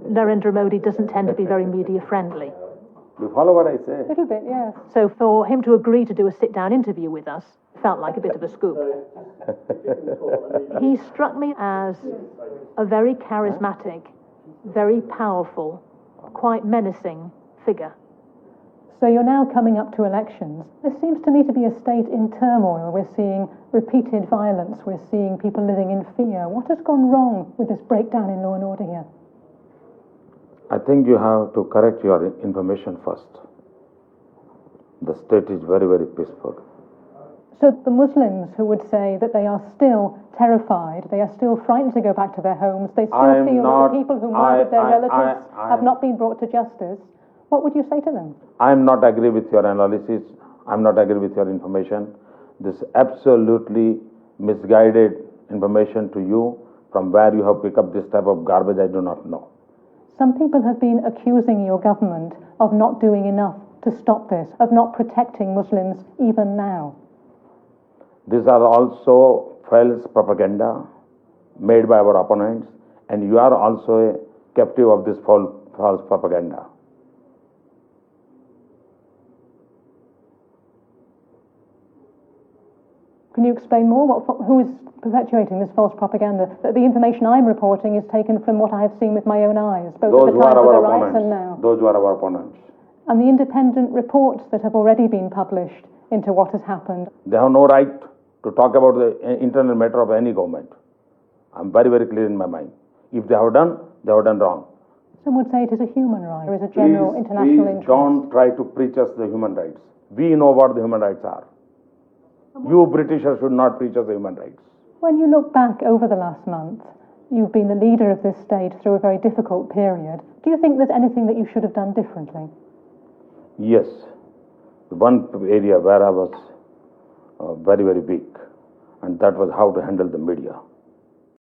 Narendra Modi doesn't tend to be very media friendly. You follow what I say? A little bit, yes. So for him to agree to do a sit-down interview with us felt like a bit of a scoop. He struck me as a very charismatic, very powerful, quite menacing figure. So you're now coming up to elections. This seems to me to be a state in turmoil. We're seeing repeated violence. We're seeing people living in fear. What has gone wrong with this breakdown in law and order here? I think you have to correct your information first. The state is very, very peaceful. So the Muslims who would say that they are still terrified, they are still frightened to go back to their homes, they still feel that the people who murdered their relatives have not been brought to justice, what would you say to them? I am not agree with your analysis. I am not agree with your information. This is absolutely misguided information to you. From where you have picked up this type of garbage, I do not know. Some people have been accusing your government of not doing enough to stop this, of not protecting Muslims even now. These are also false propaganda made by our opponents, and you are also a captive of this false propaganda. Can you explain more? Who is perpetuating this false propaganda? That the information I'm reporting is taken from what I have seen with my own eyes, both at the time of the riots and now. Those who are our opponents. And the independent reports that have already been published into what has happened. They have no right to talk about the internal matter of any government. I'm very, very clear in my mind. If they have done wrong. Some would say it is a human right. There is a general international interest. Don't try to preach us the human rights. We know what the human rights are. You Britishers should not preach us the human rights. When you look back over the last month, you've been the leader of this state through a very difficult period. Do you think there's anything that you should have done differently? Yes. One area where I was very, very weak, and that was how to handle the media.